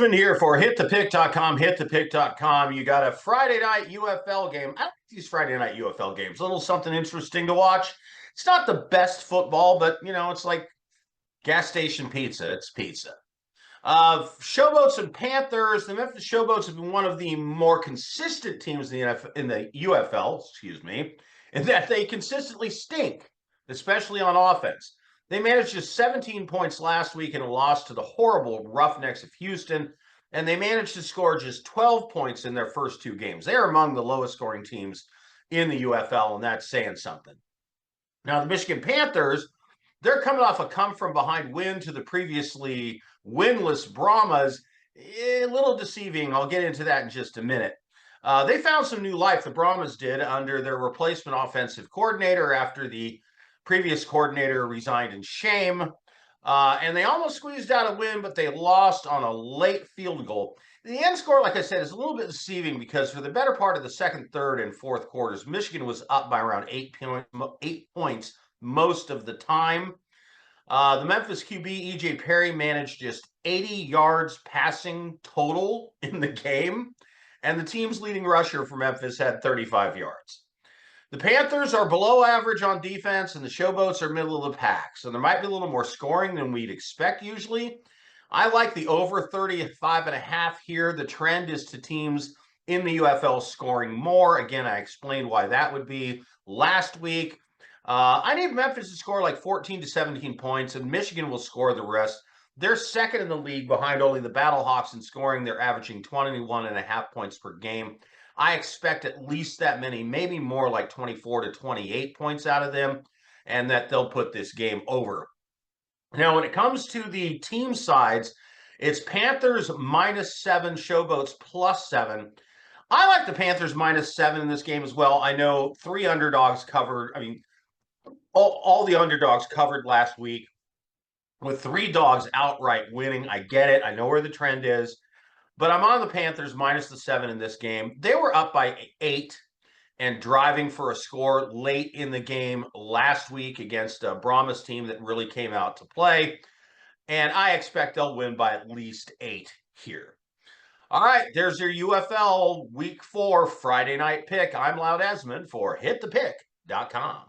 Esmond here for hitthepick.com, hitthepick.com. You got a Friday night UFL game. I like these Friday night UFL games. A little something interesting to watch. It's not the best football, but, it's like gas station pizza. It's pizza. Showboats and Panthers. The Memphis Showboats have been one of the more consistent teams in the UFL, in that they consistently stink, especially on offense. They managed just 17 points last week in a loss to the horrible Roughnecks of Houston, and they managed to score just 12 points in their first two games. They are among the lowest scoring teams in the UFL, and that's saying something. Now, the Michigan Panthers, they're coming off a come-from-behind win to the previously winless Brahmas. A little deceiving. I'll get into that in just a minute. They found some new life, the Brahmas did, under their replacement offensive coordinator after the previous coordinator resigned in shame. And they almost squeezed out a win, but they lost on a late field goal. The end score, like I said, is a little bit deceiving because for the better part of the second, third, and fourth quarters, Michigan was up by around 8 points most of the time. The Memphis QB, E.J. Perry, managed just 80 yards passing total in the game, and the team's leading rusher for Memphis had 35 yards. The Panthers are below average on defense, and the Showboats are middle of the pack, so there might be a little more scoring than we'd expect usually. I like the over 35.5 here. The trend is to teams in the UFL scoring more. Again, I explained why that would be last week. I need Memphis to score like 14 to 17 points, and Michigan will score the rest. They're second in the league behind only the Battlehawks in scoring. They're averaging 21.5 points per game. I expect at least that many, maybe more, like 24 to 28 points out of them, and that they'll put this game over. Now, when it comes to the team sides, it's Panthers -7, Showboats +7. I like the Panthers -7 in this game as well. I know three underdogs covered. I mean, all the underdogs covered last week with three dogs outright winning. I get it. I know where the trend is. But I'm on the Panthers -7 in this game. They were up by 8 and driving for a score late in the game last week against a Brahmas team that really came out to play. And I expect they'll win by at least 8 here. All right, there's your UFL Week 4 Friday night pick. I'm Loud Esmond for hitthepick.com.